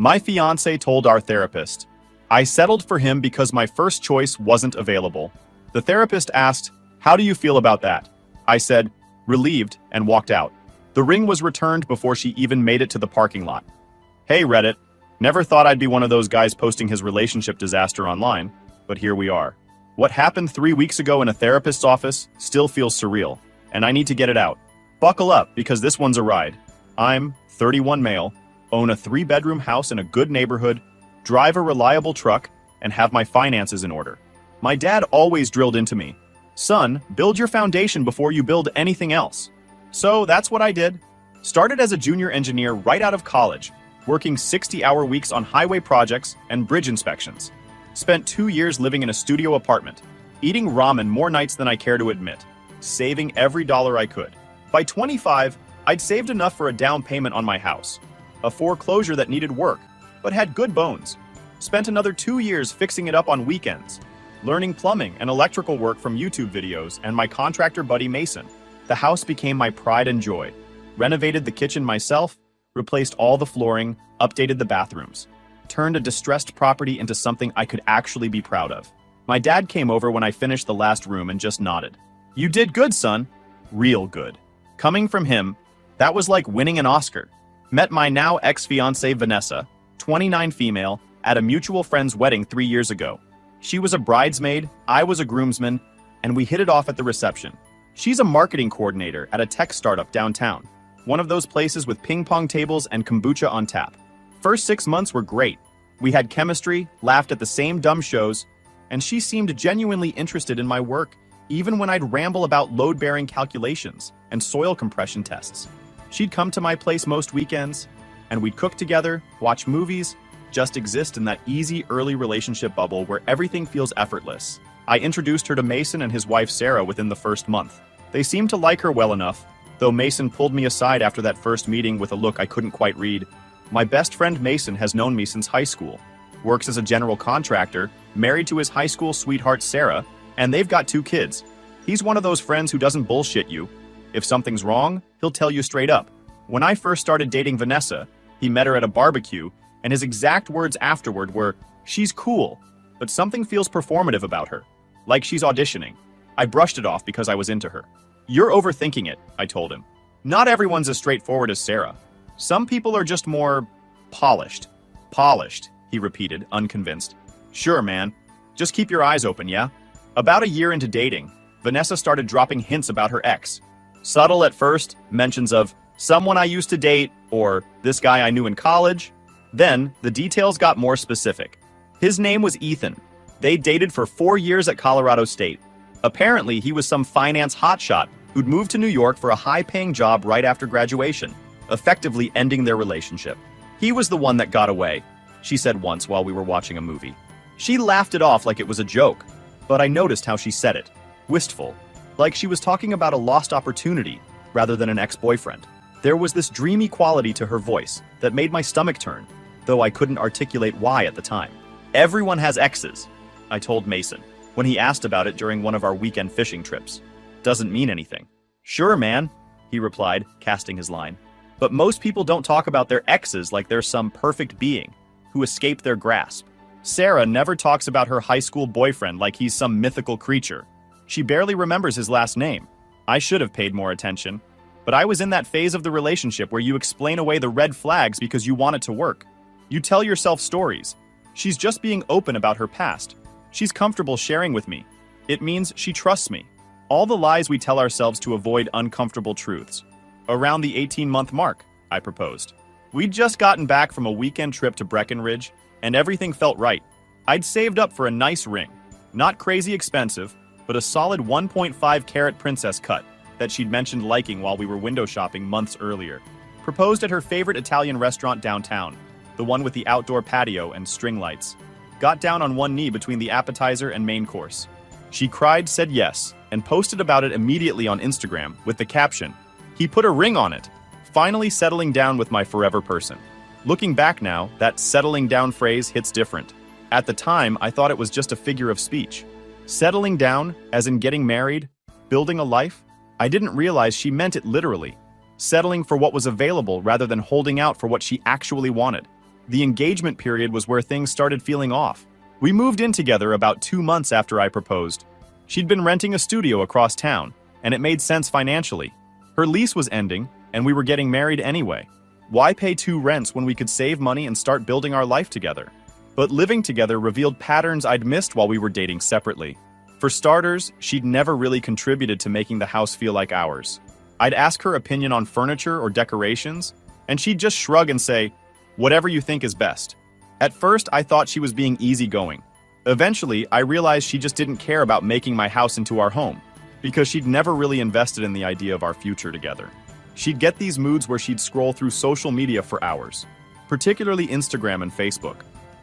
My fiance told our therapist. I settled for him because my first choice wasn't available. The therapist asked, "How do you feel about that?" I said, relieved, and walked out. The ring was returned before she even made it to the parking lot. Hey Reddit, never thought I'd be one of those guys posting his relationship disaster online, but here we are. What happened 3 weeks ago in a therapist's office still feels surreal, and I need to get it out. Buckle up, because this one's a ride. I'm 31 male, own a 3-bedroom house in a good neighborhood, drive a reliable truck, and have my finances in order. My dad always drilled into me, "Son, build your foundation before you build anything else." So that's what I did. Started as a junior engineer right out of college, working 60-hour weeks on highway projects and bridge inspections. Spent 2 years living in a studio apartment, eating ramen more nights than I care to admit, saving every dollar I could. By 25, I'd saved enough for a down payment on my house, a foreclosure that needed work, but had good bones. Spent another 2 years fixing it up on weekends, learning plumbing and electrical work from YouTube videos and my contractor buddy Mason. The house became my pride and joy. Renovated the kitchen myself, replaced all the flooring, updated the bathrooms. Turned a distressed property into something I could actually be proud of. My dad came over when I finished the last room and just nodded. "You did good, son." Real good. Coming from him, that was like winning an Oscar. Met my now ex-fiancée Vanessa, 29 female, at a mutual friend's wedding 3 years ago. She was a bridesmaid, I was a groomsman, and we hit it off at the reception. She's a marketing coordinator at a tech startup downtown, one of those places with ping pong tables and kombucha on tap. First 6 months were great. We had chemistry, laughed at the same dumb shows, and she seemed genuinely interested in my work, even when I'd ramble about load-bearing calculations and soil compression tests. She'd come to my place most weekends, and we'd cook together, watch movies, just exist in that easy early relationship bubble where everything feels effortless. I introduced her to Mason and his wife Sarah within the first month. They seemed to like her well enough, though Mason pulled me aside after that first meeting with a look I couldn't quite read. My best friend Mason has known me since high school, works as a general contractor, married to his high school sweetheart Sarah, and they've got 2 kids. He's one of those friends who doesn't bullshit you. If something's wrong, he'll tell you straight up. When I first started dating Vanessa, he met her at a barbecue, and his exact words afterward were, "She's cool, but something feels performative about her, like she's auditioning." I brushed it off because I was into her. "You're overthinking it," I told him. "Not everyone's as straightforward as Sarah. Some people are just more polished." "Polished," he repeated, unconvinced. "Sure, man. Just keep your eyes open, yeah?" About a year into dating, Vanessa started dropping hints about her ex. Subtle at first, mentions of "someone I used to date" or "this guy I knew in college." Then, the details got more specific. His name was Ethan. They dated for 4 years at Colorado State. Apparently, he was some finance hotshot who'd moved to New York for a high-paying job right after graduation, effectively ending their relationship. "He was the one that got away," she said once while we were watching a movie. She laughed it off like it was a joke, but I noticed how she said it. Wistful. Like she was talking about a lost opportunity rather than an ex-boyfriend. There was this dreamy quality to her voice that made my stomach turn, though I couldn't articulate why at the time. "Everyone has exes," I told Mason, when he asked about it during one of our weekend fishing trips. "Doesn't mean anything." "Sure, man," he replied, casting his line. "But most people don't talk about their exes like they're some perfect being who escaped their grasp. Sarah never talks about her high school boyfriend like he's some mythical creature. She barely remembers his last name. I should have paid more attention. But I was in that phase of the relationship where you explain away the red flags because you want it to work. You tell yourself stories. She's just being open about her past. She's comfortable sharing with me. It means she trusts me. All the lies we tell ourselves to avoid uncomfortable truths. Around the 18-month mark, I proposed. We'd just gotten back from a weekend trip to Breckenridge, and everything felt right. I'd saved up for a nice ring. Not crazy expensive, but a solid 1.5 carat princess cut that she'd mentioned liking while we were window shopping months earlier. Proposed at her favorite Italian restaurant downtown, the one with the outdoor patio and string lights. Got down on one knee between the appetizer and main course. She cried, said yes, and posted about it immediately on Instagram with the caption, "He put a ring on it. Finally settling down with my forever person." Looking back now, that settling down phrase hits different. At the time, I thought it was just a figure of speech. Settling down, as in getting married, building a life? I didn't realize she meant it literally. Settling for what was available rather than holding out for what she actually wanted. The engagement period was where things started feeling off. We moved in together about 2 months after I proposed. She'd been renting a studio across town, and it made sense financially. Her lease was ending, and we were getting married anyway. Why pay 2 rents when we could save money and start building our life together? But living together revealed patterns I'd missed while we were dating separately. For starters, she'd never really contributed to making the house feel like ours. I'd ask her opinion on furniture or decorations, and she'd just shrug and say, "Whatever you think is best." At first, I thought she was being easygoing. Eventually, I realized she just didn't care about making my house into our home, because she'd never really invested in the idea of our future together. She'd get these moods where she'd scroll through social media for hours, particularly Instagram and Facebook.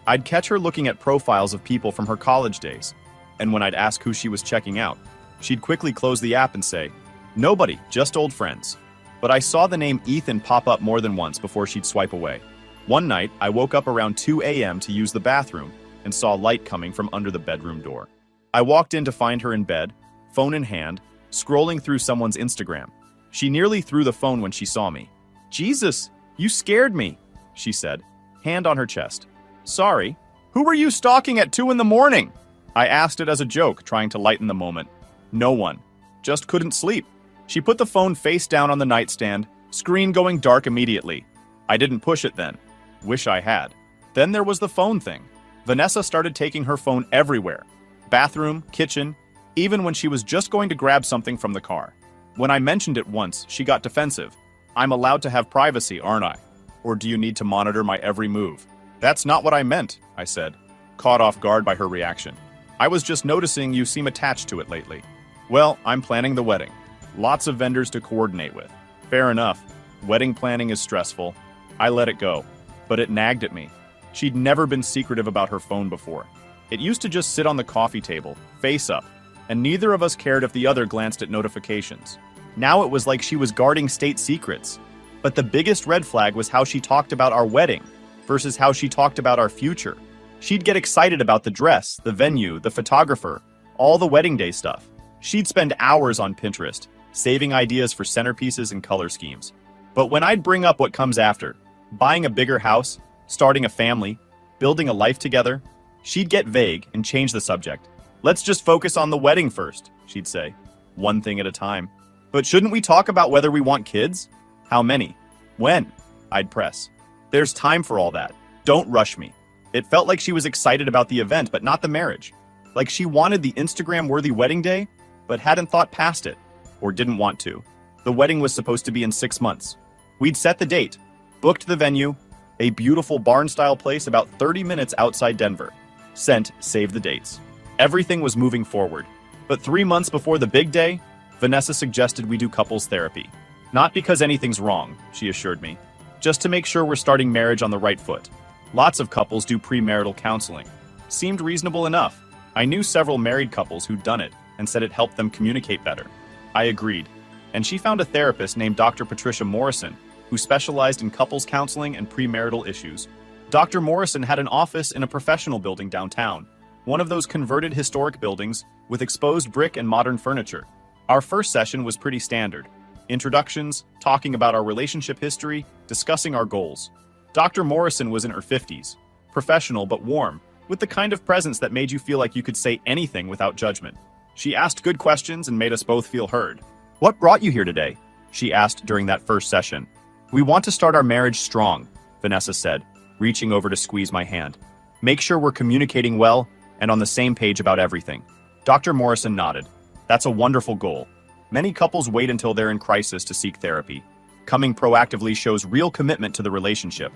I'd catch her looking at profiles of people from her college days, and when I'd ask who she was checking out, she'd quickly close the app and say, "Nobody, just old friends." But I saw the name Ethan pop up more than once before she'd swipe away. One night, I woke up around 2 a.m. to use the bathroom and saw light coming from under the bedroom door. I walked in to find her in bed, phone in hand, scrolling through someone's Instagram. She nearly threw the phone when she saw me. "Jesus, you scared me," she said, hand on her chest. "Sorry. Who were you stalking at 2 in the morning?" I asked it as a joke, trying to lighten the moment. "No one. Just couldn't sleep." She put the phone face down on the nightstand, screen going dark immediately. I didn't push it then. Wish I had. Then there was the phone thing. Vanessa started taking her phone everywhere. Bathroom, kitchen, even when she was just going to grab something from the car. When I mentioned it once, she got defensive. "I'm allowed to have privacy, aren't I? Or do you need to monitor my every move?" "That's not what I meant," I said, caught off guard by her reaction. "I was just noticing you seem attached to it lately." "Well, I'm planning the wedding. Lots of vendors to coordinate with." Fair enough. Wedding planning is stressful. I let it go. But it nagged at me. She'd never been secretive about her phone before. It used to just sit on the coffee table, face up, and neither of us cared if the other glanced at notifications. Now it was like she was guarding state secrets. But the biggest red flag was how she talked about our wedding versus how she talked about our future. She'd get excited about the dress, the venue, the photographer, all the wedding day stuff. She'd spend hours on Pinterest, saving ideas for centerpieces and color schemes. But when I'd bring up what comes after, buying a bigger house, starting a family, building a life together, she'd get vague and change the subject. "Let's just focus on the wedding first," she'd say, one thing at a time. "But shouldn't we talk about whether we want kids? How many? When?" I'd press. "There's time for all that. Don't rush me." It felt like she was excited about the event, but not the marriage. Like she wanted the Instagram-worthy wedding day, but hadn't thought past it, or didn't want to. The wedding was supposed to be in 6 months. We'd set the date, booked the venue, a beautiful barn-style place about 30 minutes outside Denver. Sent, save the dates. Everything was moving forward. But 3 months before the big day, Vanessa suggested we do couples therapy. Not because anything's wrong, she assured me. Just to make sure we're starting marriage on the right foot. Lots of couples do premarital counseling. Seemed reasonable enough. I knew several married couples who'd done it and said it helped them communicate better. I agreed. And she found a therapist named Dr. Patricia Morrison, who specialized in couples counseling and premarital issues. Dr. Morrison had an office in a professional building downtown, one of those converted historic buildings with exposed brick and modern furniture. Our first session was pretty standard. Introductions, talking about our relationship history, discussing our goals. Dr. Morrison was in her 50s, professional but warm, with the kind of presence that made you feel like you could say anything without judgment. She asked good questions and made us both feel heard. "What brought you here today?" she asked during that first session. "We want to start our marriage strong," Vanessa said, reaching over to squeeze my hand. "Make sure we're communicating well and on the same page about everything." Dr. Morrison nodded. "That's a wonderful goal. Many couples wait until they're in crisis to seek therapy. Coming proactively shows real commitment to the relationship."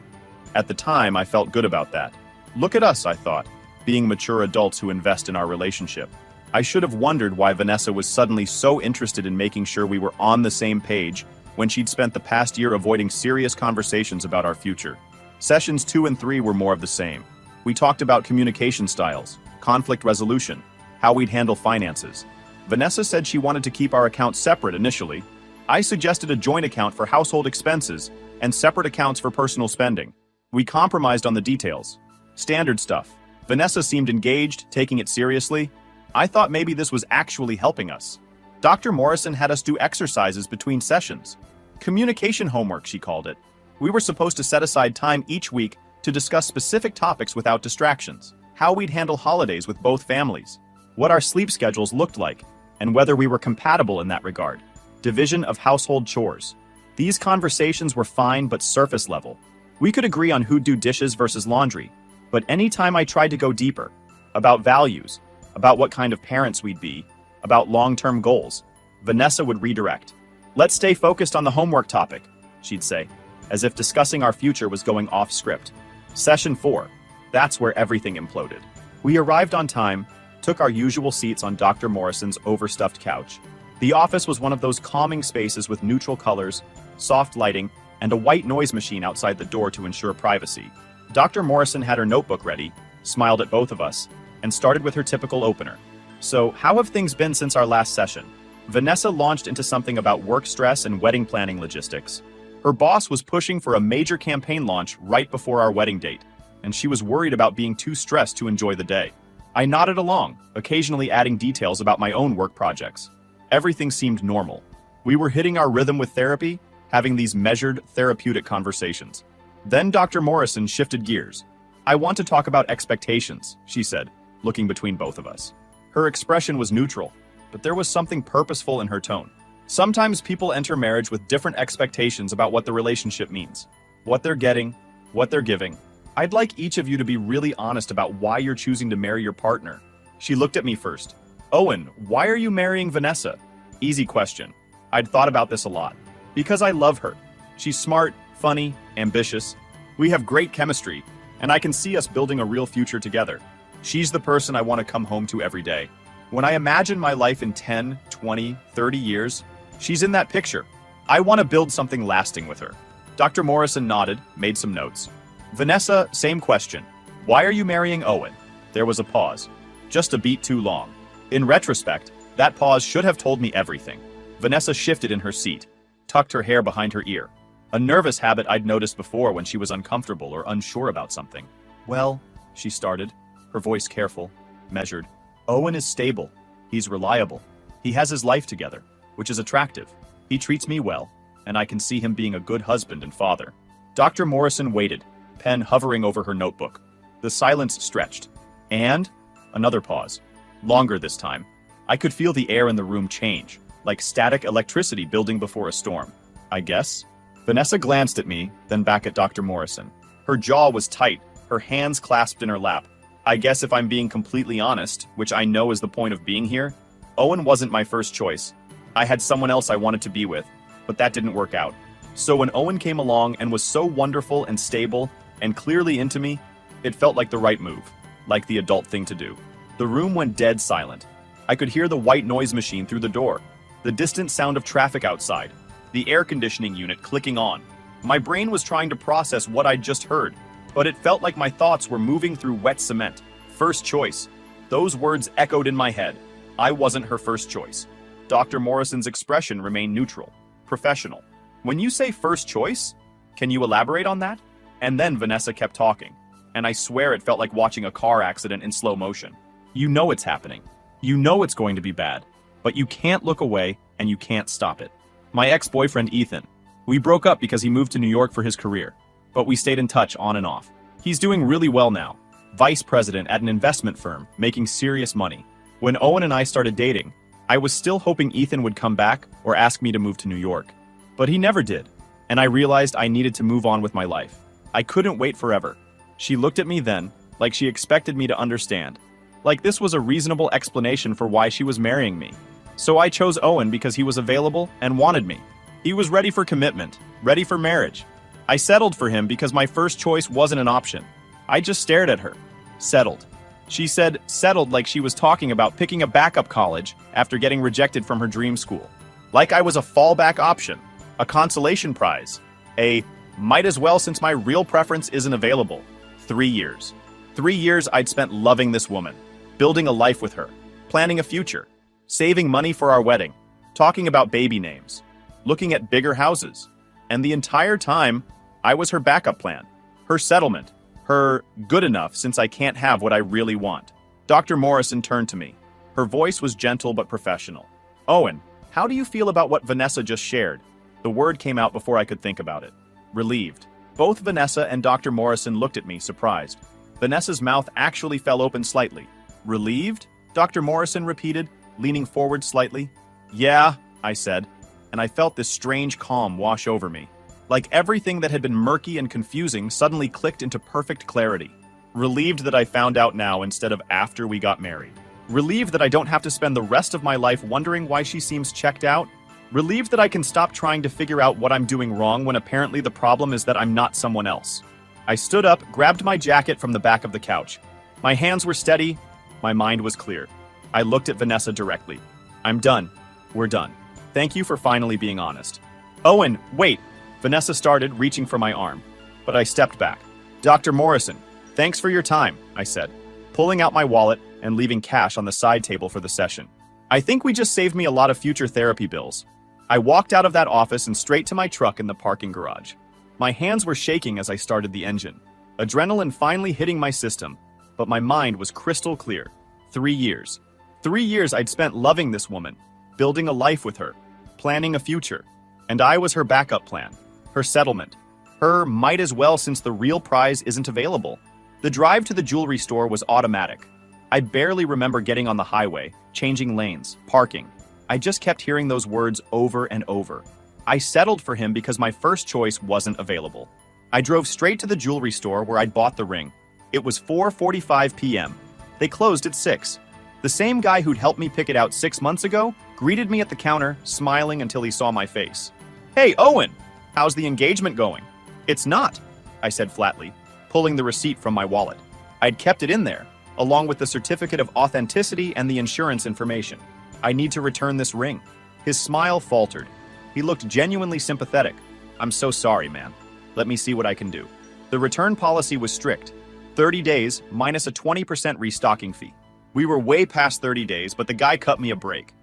At the time, I felt good about that. Look at us, I thought, being mature adults who invest in our relationship. I should have wondered why Vanessa was suddenly so interested in making sure we were on the same page when she'd spent the past year avoiding serious conversations about our future. Sessions 2 and 3 were more of the same. We talked about communication styles, conflict resolution, how we'd handle finances. Vanessa said she wanted to keep our accounts separate initially. I suggested a joint account for household expenses and separate accounts for personal spending. We compromised on the details. Standard stuff. Vanessa seemed engaged, taking it seriously. I thought maybe this was actually helping us. Dr. Morrison had us do exercises between sessions. Communication homework, she called it. We were supposed to set aside time each week to discuss specific topics without distractions, how we'd handle holidays with both families, what our sleep schedules looked like, and whether we were compatible in that regard. Division of household chores. These conversations were fine but surface level. We could agree on who'd do dishes versus laundry, but anytime I tried to go deeper, about values, about what kind of parents we'd be, about long-term goals, Vanessa would redirect. "Let's stay focused on the homework topic," she'd say, as if discussing our future was going off script. Session 4. That's where everything imploded. We arrived on time, took our usual seats on Dr. Morrison's overstuffed couch. The office was one of those calming spaces with neutral colors, soft lighting, and a white noise machine outside the door to ensure privacy. Dr. Morrison had her notebook ready, smiled at both of us, and started with her typical opener. "So, how have things been since our last session?" Vanessa launched into something about work stress and wedding planning logistics. Her boss was pushing for a major campaign launch right before our wedding date, and she was worried about being too stressed to enjoy the day. I nodded along, occasionally adding details about my own work projects. Everything seemed normal. We were hitting our rhythm with therapy, having these measured, therapeutic conversations. Then Dr. Morrison shifted gears. "I want to talk about expectations," she said, looking between both of us. Her expression was neutral, but there was something purposeful in her tone. Sometimes people enter marriage with different expectations about what the relationship means, what they're getting, what they're giving. I'd like each of you to be really honest about why you're choosing to marry your partner. She looked at me first. "Owen, why are you marrying Vanessa?" Easy question. I'd thought about this a lot. Because I love her. She's smart, funny, ambitious. We have great chemistry, and I can see us building a real future together. She's the person I want to come home to every day. When I imagine my life in 10, 20, 30 years, she's in that picture. I want to build something lasting with her. Dr. Morrison nodded, made some notes. "Vanessa, same question. Why are you marrying Owen?" There was a pause. Just a beat too long. In retrospect, that pause should have told me everything. Vanessa shifted in her seat, tucked her hair behind her ear. A nervous habit I'd noticed before when she was uncomfortable or unsure about something. "Well," she started, her voice careful, measured. "Owen is stable. He's reliable. He has his life together, which is attractive. He treats me well, and I can see him being a good husband and father." Dr. Morrison waited, pen hovering over her notebook. The silence stretched. And? Another pause. Longer this time. I could feel the air in the room change, like static electricity building before a storm. "I guess?" Vanessa glanced at me, then back at Dr. Morrison. Her jaw was tight, her hands clasped in her lap. "I guess if I'm being completely honest, which I know is the point of being here, Owen wasn't my first choice. I had someone else I wanted to be with, but that didn't work out. So when Owen came along and was so wonderful and stable and clearly into me, it felt like the right move, like the adult thing to do." The room went dead silent. I could hear the white noise machine through the door, the distant sound of traffic outside, the air conditioning unit clicking on. My brain was trying to process what I'd just heard, but it felt like my thoughts were moving through wet cement. First choice. Those words echoed in my head. I wasn't her first choice. Dr. Morrison's expression remained neutral, professional. "When you say first choice, can you elaborate on that?" And then Vanessa kept talking, and I swear it felt like watching a car accident in slow motion. "You know it's happening. You know it's going to be bad, but you can't look away and you can't stop it. My ex-boyfriend Ethan. We broke up because he moved to New York for his career, but we stayed in touch on and off. He's doing really well now, vice president at an investment firm, making serious money. When Owen and I started dating, I was still hoping Ethan would come back or ask me to move to New York. But he never did, and I realized I needed to move on with my life. I couldn't wait forever." She looked at me then, like she expected me to understand. Like this was a reasonable explanation for why she was marrying me. So I chose Owen because he was available and wanted me. He was ready for commitment, ready for marriage. I settled for him because my first choice wasn't an option. I just stared at her. Settled. She said settled like she was talking about picking a backup college after getting rejected from her dream school. Like I was a fallback option, a consolation prize, a might as well since my real preference isn't available. 3 years. 3 years I'd spent loving this woman, building a life with her, planning a future, saving money for our wedding, talking about baby names, looking at bigger houses. And the entire time, I was her backup plan, her settlement, her good enough since I can't have what I really want. Dr. Morrison turned to me. Her voice was gentle but professional. "Owen, how do you feel about what Vanessa just shared?" The word came out before I could think about it. "Relieved." Both Vanessa and Dr. Morrison looked at me, surprised. Vanessa's mouth actually fell open slightly. Relieved? Dr. Morrison repeated, leaning forward slightly. Yeah, I said, and I felt this strange calm wash over me. Like everything that had been murky and confusing suddenly clicked into perfect clarity. Relieved that I found out now instead of after we got married. Relieved that I don't have to spend the rest of my life wondering why she seems checked out. Relieved that I can stop trying to figure out what I'm doing wrong when apparently the problem is that I'm not someone else. I stood up, grabbed my jacket from the back of the couch. My hands were steady, my mind was clear. I looked at Vanessa directly. I'm done. We're done. Thank you for finally being honest. Owen, wait! Vanessa started, reaching for my arm. But I stepped back. Dr. Morrison, thanks for your time, I said, pulling out my wallet and leaving cash on the side table for the session. I think we just saved me a lot of future therapy bills. I walked out of that office and straight to my truck in the parking garage. My hands were shaking as I started the engine. Adrenaline finally hitting my system, but my mind was crystal clear. 3 years. 3 years I'd spent loving this woman, building a life with her, planning a future. And I was her backup plan, her settlement, her might as well since the real prize isn't available. The drive to the jewelry store was automatic. I barely remember getting on the highway, changing lanes, parking. I just kept hearing those words over and over. I settled for him because my first choice wasn't available. I drove straight to the jewelry store where I'd bought the ring. It was 4:45 p.m. They closed at 6. The same guy who'd helped me pick it out 6 months ago greeted me at the counter, smiling until he saw my face. Hey, Owen! How's the engagement going? It's not, I said flatly, pulling the receipt from my wallet. I'd kept it in there, along with the certificate of authenticity and the insurance information. I need to return this ring. His smile faltered. He looked genuinely sympathetic. I'm so sorry, man. Let me see what I can do. The return policy was strict. 30 days minus a 20% restocking fee. We were way past 30 days, but the guy cut me a break.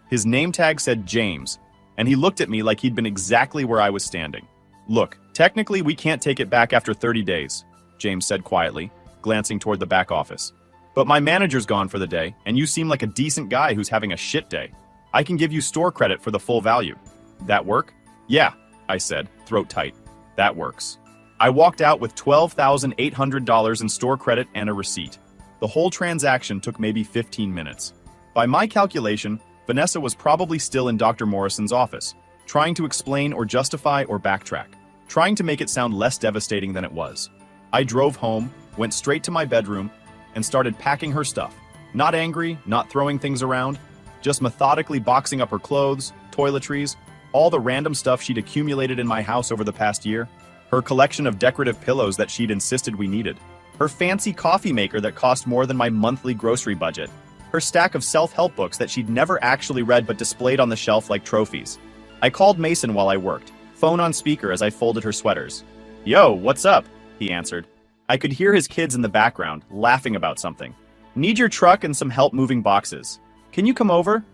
His name tag said James, and he looked at me like he'd been exactly where I was standing. Look, technically we can't take it back after 30 days, James said quietly, glancing toward the back office. But my manager's gone for the day, and you seem like a decent guy who's having a shit day. I can give you store credit for the full value. That work? Yeah, I said, throat tight. That works. I walked out with $12,800 in store credit and a receipt. The whole transaction took maybe 15 minutes. By my calculation, Vanessa was probably still in Dr. Morrison's office, trying to explain or justify or backtrack, trying to make it sound less devastating than it was. I drove home, went straight to my bedroom, and started packing her stuff. Not angry, not throwing things around, just methodically boxing up her clothes, toiletries, all the random stuff she'd accumulated in my house over the past year, her collection of decorative pillows that she'd insisted we needed, her fancy coffee maker that cost more than my monthly grocery budget, her stack of self-help books that she'd never actually read but displayed on the shelf like trophies. I called Mason while I worked, phone on speaker as I folded her sweaters. Yo, what's up? He answered. I could hear his kids in the background, laughing about something. Need your truck and some help moving boxes. Can you come over?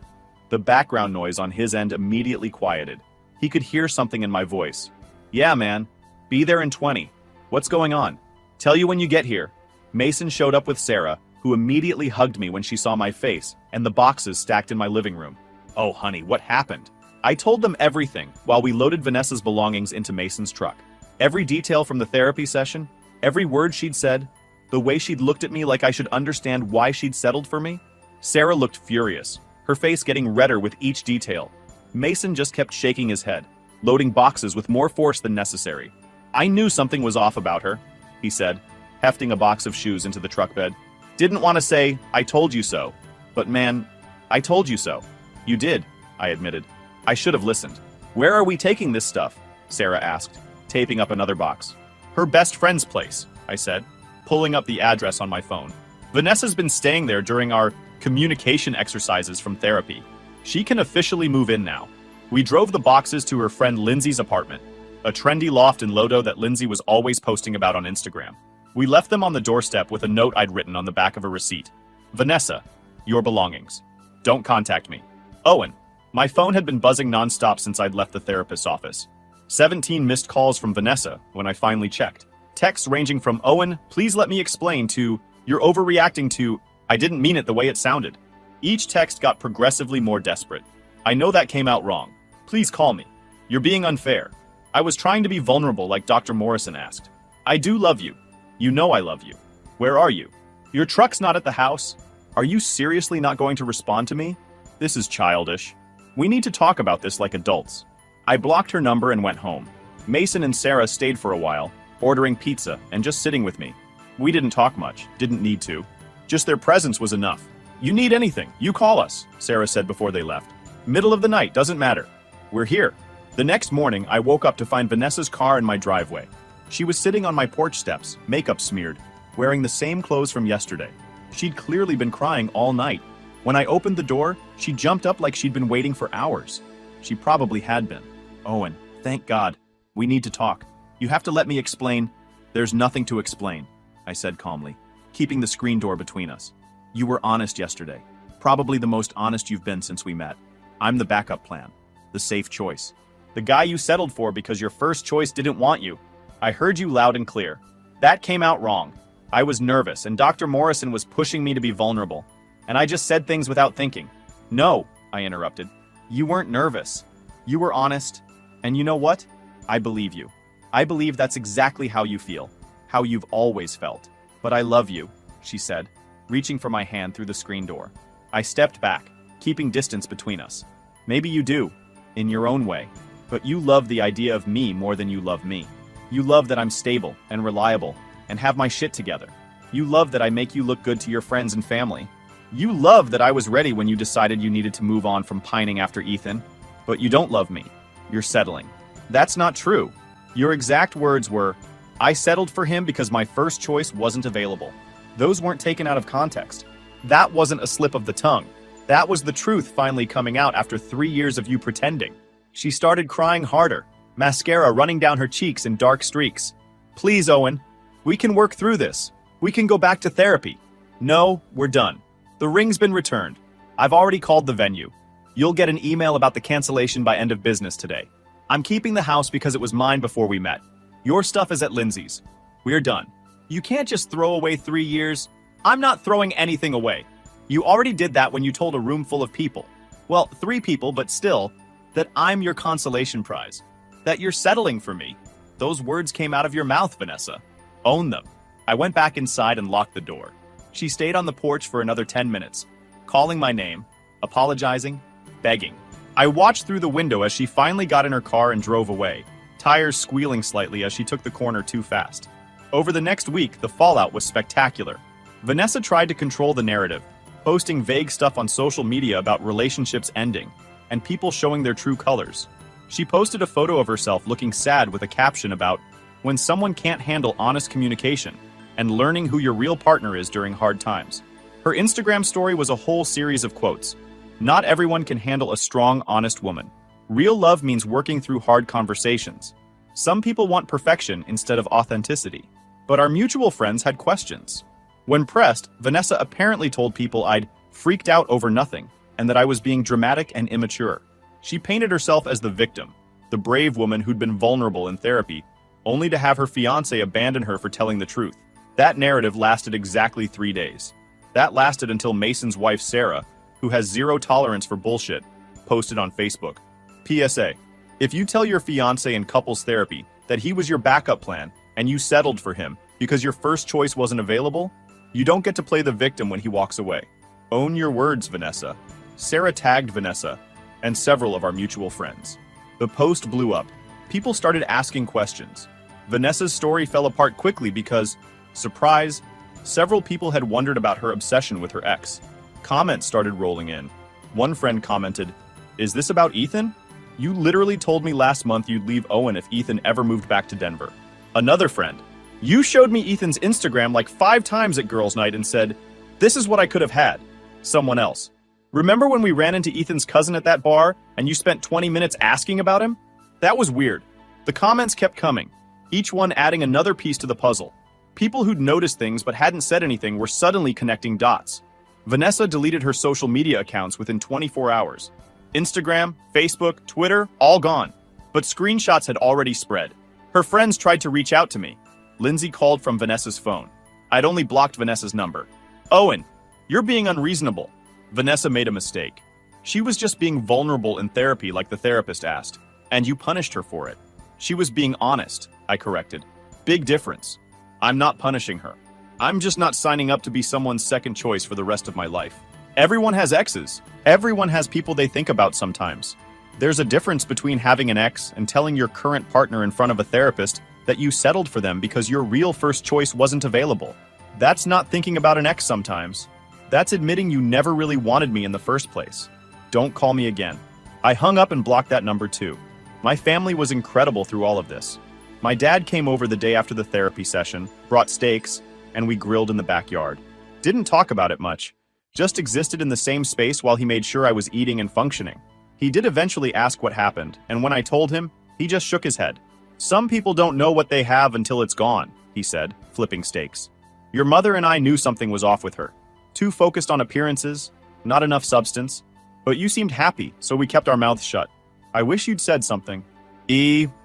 The background noise on his end immediately quieted. He could hear something in my voice. Yeah, man. Be there in 20. What's going on? Tell you when you get here. Mason showed up with Sarah, who immediately hugged me when she saw my face and the boxes stacked in my living room. Oh, honey, what happened? I told them everything while we loaded Vanessa's belongings into Mason's truck. Every detail from the therapy session, every word she'd said, the way she'd looked at me like I should understand why she'd settled for me. Sarah looked furious, her face getting redder with each detail. Mason just kept shaking his head, loading boxes with more force than necessary. I knew something was off about her, he said, hefting a box of shoes into the truck bed. Didn't want to say, I told you so. But man, I told you so. You did, I admitted. I should have listened. Where are we taking this stuff? Sarah asked, taping up another box. Her best friend's place, I said, pulling up the address on my phone. Vanessa's been staying there during our communication exercises from therapy. She can officially move in now. We drove the boxes to her friend Lindsay's apartment, a trendy loft in Lodo that Lindsay was always posting about on Instagram. We left them on the doorstep with a note I'd written on the back of a receipt. Vanessa, your belongings. Don't contact me. Owen. My phone had been buzzing nonstop since I'd left the therapist's office. 17 missed calls from Vanessa when I finally checked. Texts ranging from Owen, please let me explain to, you're overreacting to, I didn't mean it the way it sounded. Each text got progressively more desperate. I know that came out wrong. Please call me. You're being unfair. I was trying to be vulnerable like Dr. Morrison asked. I do love you. You know I love you. Where are you? Your truck's not at the house. Are you seriously not going to respond to me? This is childish. We need to talk about this like adults. I blocked her number and went home. Mason and Sarah stayed for a while, ordering pizza and just sitting with me. We didn't talk much, didn't need to. Just their presence was enough. You need anything, you call us, Sarah said before they left. Middle of the night, doesn't matter. We're here. The next morning, I woke up to find Vanessa's car in my driveway. She was sitting on my porch steps, makeup smeared, wearing the same clothes from yesterday. She'd clearly been crying all night. When I opened the door, she jumped up like she'd been waiting for hours. She probably had been. Owen, thank God. We need to talk. You have to let me explain. There's nothing to explain, I said calmly, keeping the screen door between us. You were honest yesterday. Probably the most honest you've been since we met. I'm the backup plan. The safe choice. The guy you settled for because your first choice didn't want you. I heard you loud and clear. That came out wrong. I was nervous, and Dr. Morrison was pushing me to be vulnerable. And I just said things without thinking. No, I interrupted. You weren't nervous. You were honest. And you know what? I believe you. I believe that's exactly how you feel. How you've always felt. But I love you, she said, reaching for my hand through the screen door. I stepped back, keeping distance between us. Maybe you do, in your own way. But you love the idea of me more than you love me. You love that I'm stable and reliable and have my shit together. You love that I make you look good to your friends and family. You love that I was ready when you decided you needed to move on from pining after Ethan. But you don't love me. You're settling. That's not true. Your exact words were, I settled for him because my first choice wasn't available. Those weren't taken out of context. That wasn't a slip of the tongue. That was the truth finally coming out after 3 years of you pretending. She started crying harder, mascara running down her cheeks in dark streaks. Please, Owen. We can work through this. We can go back to therapy. No, we're done. The ring's been returned. I've already called the venue. You'll get an email about the cancellation by end of business today. I'm keeping the house because it was mine before we met. Your stuff is at Lindsay's. We're done. You can't just throw away 3 years. I'm not throwing anything away. You already did that when you told a room full of people. Well, 3 people, but still, that I'm your consolation prize. That you're settling for me. Those words came out of your mouth, Vanessa. Own them. I went back inside and locked the door. She stayed on the porch for another 10 minutes, calling my name, apologizing, begging. I watched through the window as she finally got in her car and drove away, tires squealing slightly as she took the corner too fast. Over the next week, the fallout was spectacular. Vanessa tried to control the narrative, posting vague stuff on social media about relationships ending and people showing their true colors. She posted a photo of herself looking sad with a caption about when someone can't handle honest communication and learning who your real partner is during hard times. Her Instagram story was a whole series of quotes. Not everyone can handle a strong, honest woman. Real love means working through hard conversations. Some people want perfection instead of authenticity. But our mutual friends had questions. When pressed, Vanessa apparently told people I'd freaked out over nothing and that I was being dramatic and immature. She painted herself as the victim, the brave woman who'd been vulnerable in therapy, only to have her fiancé abandon her for telling the truth. That narrative lasted exactly 3 days. That lasted until Mason's wife Sarah, who has zero tolerance for bullshit, posted on Facebook. PSA. If you tell your fiancé in couples therapy that he was your backup plan and you settled for him because your first choice wasn't available, you don't get to play the victim when he walks away. Own your words, Vanessa. Sarah tagged Vanessa and several of our mutual friends. The post blew up. People started asking questions. Vanessa's story fell apart quickly because, surprise, several people had wondered about her obsession with her ex. Comments started rolling in. One friend commented, "Is this about Ethan? You literally told me last month you'd leave Owen if Ethan ever moved back to Denver." Another friend, "You showed me Ethan's Instagram like 5 times at girls' night and said, 'This is what I could have had.'" Someone else, "Remember when we ran into Ethan's cousin at that bar and you spent 20 minutes asking about him? That was weird." The comments kept coming, each one adding another piece to the puzzle. People who'd noticed things but hadn't said anything were suddenly connecting dots. Vanessa deleted her social media accounts within 24 hours. Instagram, Facebook, Twitter, all gone. But screenshots had already spread. Her friends tried to reach out to me. Lindsay called from Vanessa's phone. I'd only blocked Vanessa's number. "Owen, you're being unreasonable." Vanessa made a mistake. She was just being vulnerable in therapy like the therapist asked, and you punished her for it. She was being honest, I corrected. Big difference. I'm not punishing her. I'm just not signing up to be someone's second choice for the rest of my life. Everyone has exes. Everyone has people they think about sometimes. There's a difference between having an ex and telling your current partner in front of a therapist that you settled for them because your real first choice wasn't available. That's not thinking about an ex sometimes. That's admitting you never really wanted me in the first place. Don't call me again. I hung up and blocked that number too. My family was incredible through all of this. My dad came over the day after the therapy session, brought steaks, and we grilled in the backyard. Didn't talk about it much, just existed in the same space while he made sure I was eating and functioning. He did eventually ask what happened, and when I told him, he just shook his head. Some people don't know what they have until it's gone, he said, flipping steaks. Your mother and I knew something was off with her. Too focused on appearances, not enough substance. But you seemed happy, so we kept our mouths shut. I wish you'd said something.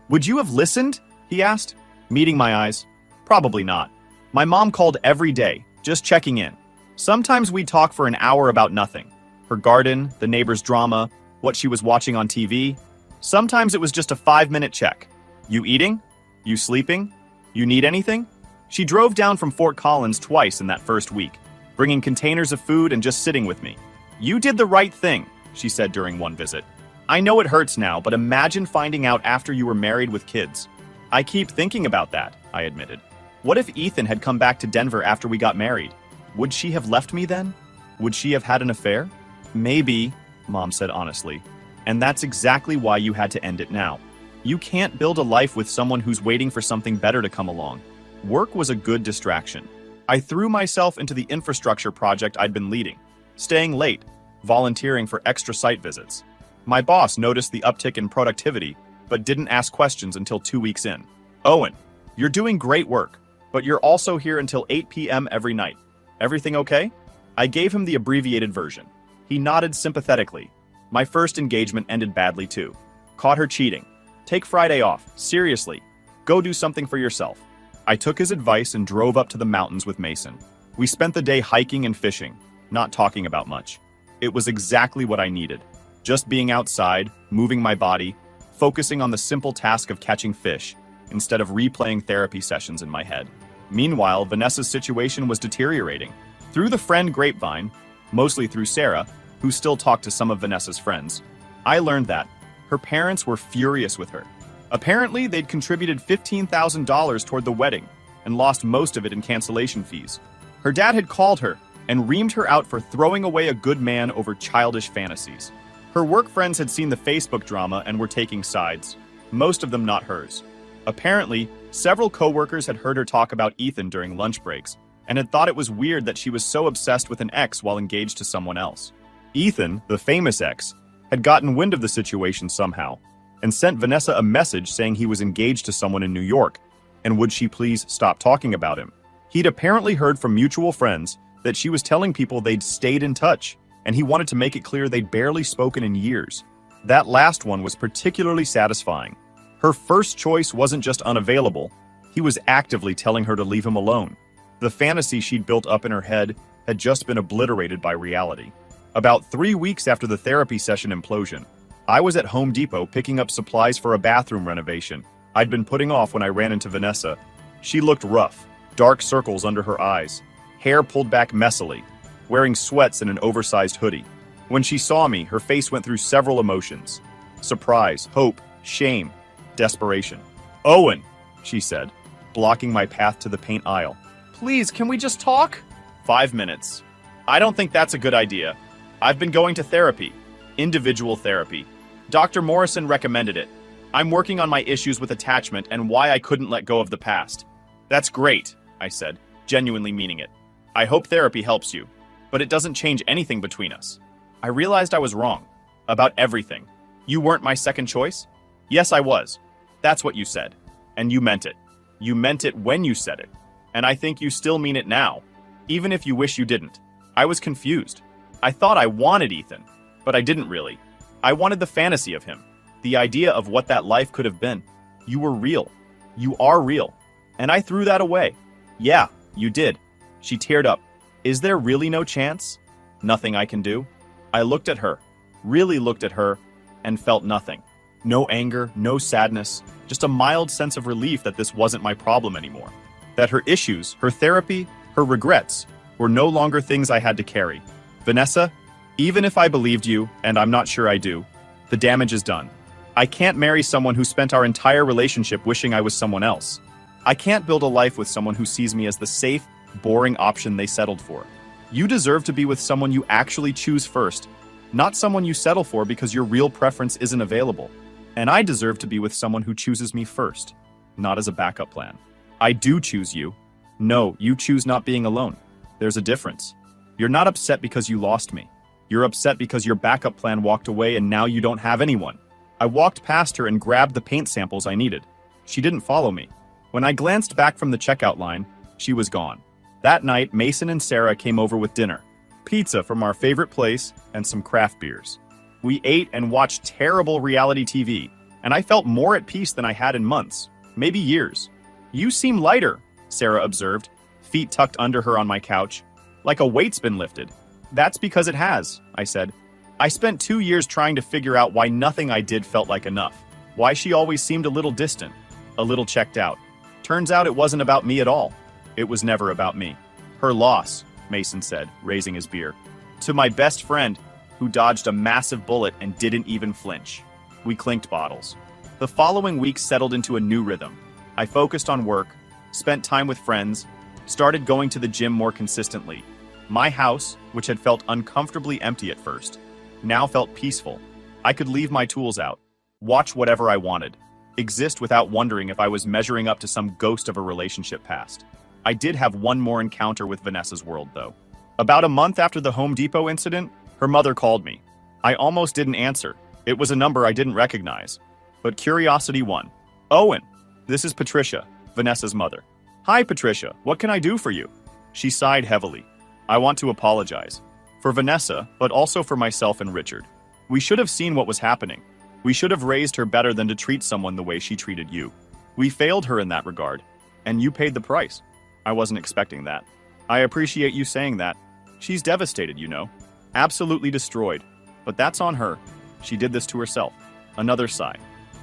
Would you have listened? He asked, meeting my eyes. Probably not. My mom called every day, just checking in. Sometimes we'd talk for an hour about nothing. Her garden, the neighbor's drama, what she was watching on TV. Sometimes it was just a 5-minute check. You eating? You sleeping? You need anything? She drove down from Fort Collins twice in that first week, bringing containers of food and just sitting with me. You did the right thing, she said during one visit. I know it hurts now, but imagine finding out after you were married with kids. I keep thinking about that, I admitted. What if Ethan had come back to Denver after we got married? Would she have left me then? Would she have had an affair? Maybe, Mom said honestly. And that's exactly why you had to end it now. You can't build a life with someone who's waiting for something better to come along. Work was a good distraction. I threw myself into the infrastructure project I'd been leading, staying late, volunteering for extra site visits. My boss noticed the uptick in productivity, but didn't ask questions until 2 weeks in. Owen, you're doing great work, but you're also here until 8 p.m. every night. Everything okay? I gave him the abbreviated version. He nodded sympathetically. My first engagement ended badly too. Caught her cheating. Take Friday off, seriously. Go do something for yourself. I took his advice and drove up to the mountains with Mason. We spent the day hiking and fishing, not talking about much. It was exactly what I needed. Just being outside, moving my body, focusing on the simple task of catching fish, instead of replaying therapy sessions in my head. Meanwhile, Vanessa's situation was deteriorating. Through the friend grapevine, mostly through Sarah, who still talked to some of Vanessa's friends, I learned that her parents were furious with her. Apparently, they'd contributed $15,000 toward the wedding and lost most of it in cancellation fees. Her dad had called her and reamed her out for throwing away a good man over childish fantasies. Her work friends had seen the Facebook drama and were taking sides, most of them not hers. Apparently, several coworkers had heard her talk about Ethan during lunch breaks and had thought it was weird that she was so obsessed with an ex while engaged to someone else. Ethan, the famous ex, had gotten wind of the situation somehow and sent Vanessa a message saying he was engaged to someone in New York and would she please stop talking about him. He'd apparently heard from mutual friends that she was telling people they'd stayed in touch, and he wanted to make it clear they'd barely spoken in years. That last one was particularly satisfying. Her first choice wasn't just unavailable, he was actively telling her to leave him alone. The fantasy she'd built up in her head had just been obliterated by reality. About 3 weeks after the therapy session implosion, I was at Home Depot picking up supplies for a bathroom renovation I'd been putting off when I ran into Vanessa. She looked rough, dark circles under her eyes, hair pulled back messily, wearing sweats and an oversized hoodie. When she saw me, her face went through several emotions: surprise, hope, shame, desperation. "Owen," she said, blocking my path to the paint aisle. "Please, can we just talk?" 5 minutes. I don't think that's a good idea. I've been going to therapy. Individual therapy. Dr. Morrison recommended it. I'm working on my issues with attachment and why I couldn't let go of the past. That's great, I said, genuinely meaning it. I hope therapy helps you, but it doesn't change anything between us. I realized I was wrong. About everything. You weren't my second choice? Yes, I was. That's what you said. And you meant it. You meant it when you said it. And I think you still mean it now, even if you wish you didn't. I was confused. I thought I wanted Ethan, but I didn't really. I wanted the fantasy of him, the idea of what that life could have been. You were real. You are real. And I threw that away. Yeah, you did. She teared up. Is there really no chance? Nothing I can do? I looked at her, really looked at her, and felt nothing. No anger, no sadness, just a mild sense of relief that this wasn't my problem anymore. That her issues, her therapy, her regrets were no longer things I had to carry. Vanessa, even if I believed you, and I'm not sure I do, the damage is done. I can't marry someone who spent our entire relationship wishing I was someone else. I can't build a life with someone who sees me as the safe, boring option they settled for. You deserve to be with someone you actually choose first, not someone you settle for because your real preference isn't available. And I deserve to be with someone who chooses me first, not as a backup plan. I do choose you. No, you choose not being alone. There's a difference. You're not upset because you lost me. You're upset because your backup plan walked away and now you don't have anyone. I walked past her and grabbed the paint samples I needed. She didn't follow me. When I glanced back from the checkout line, she was gone. That night, Mason and Sarah came over with dinner. Pizza from our favorite place and some craft beers. We ate and watched terrible reality TV, and I felt more at peace than I had in months, maybe years. You seem lighter, Sarah observed, feet tucked under her on my couch. Like a weight's been lifted. That's because it has, I said. I spent 2 years trying to figure out why nothing I did felt like enough. Why she always seemed a little distant, a little checked out. Turns out it wasn't about me at all. It was never about me. Her loss, Mason said, raising his beer. To my best friend, who dodged a massive bullet and didn't even flinch. We clinked bottles. The following week settled into a new rhythm. I focused on work, spent time with friends, started going to the gym more consistently. My house, which had felt uncomfortably empty at first, now felt peaceful. I could leave my tools out, watch whatever I wanted, exist without wondering if I was measuring up to some ghost of a relationship past. I did have one more encounter with Vanessa's world, though. About a month after the Home Depot incident, her mother called me. I almost didn't answer. It was a number I didn't recognize. But curiosity won. Owen, this is Patricia, Vanessa's mother. Hi, Patricia. What can I do for you? She sighed heavily. I want to apologize. For Vanessa, but also for myself and Richard. We should have seen what was happening. We should have raised her better than to treat someone the way she treated you. We failed her in that regard, and you paid the price. I wasn't expecting that. I appreciate you saying that. She's devastated, you know. Absolutely destroyed. But that's on her. She did this to herself. Another sigh.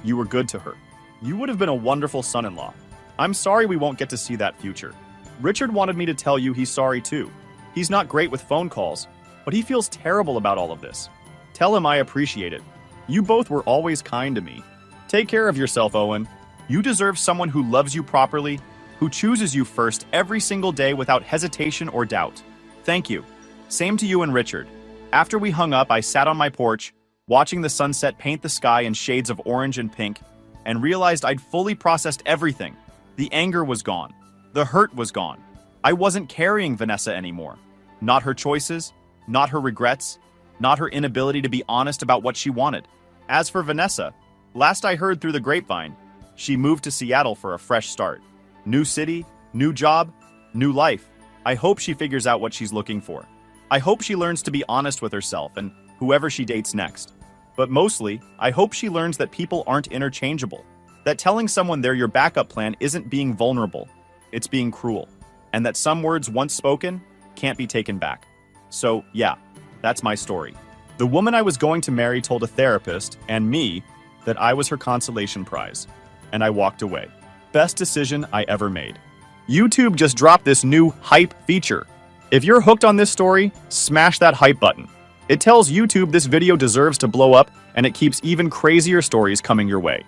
You were good to her. You would have been a wonderful son-in-law. I'm sorry we won't get to see that future. Richard wanted me to tell you he's sorry too. He's not great with phone calls, but he feels terrible about all of this. Tell him I appreciate it. You both were always kind to me. Take care of yourself, Owen. You deserve someone who loves you properly, who chooses you first every single day without hesitation or doubt. Thank you. Same to you and Richard. After we hung up, I sat on my porch, watching the sunset paint the sky in shades of orange and pink, and realized I'd fully processed everything. The anger was gone. The hurt was gone. I wasn't carrying Vanessa anymore. Not her choices, not her regrets, not her inability to be honest about what she wanted. As for Vanessa, last I heard through the grapevine, she moved to Seattle for a fresh start. New city, new job, new life. I hope she figures out what she's looking for. I hope she learns to be honest with herself and whoever she dates next. But mostly, I hope she learns that people aren't interchangeable. That telling someone they're your backup plan isn't being vulnerable, it's being cruel. And that some words once spoken can't be taken back. So, yeah, that's my story. The woman I was going to marry told a therapist and me that I was her consolation prize, and I walked away. Best decision I ever made. YouTube just dropped this new hype feature. If you're hooked on this story, smash that hype button. It tells YouTube this video deserves to blow up, and it keeps even crazier stories coming your way.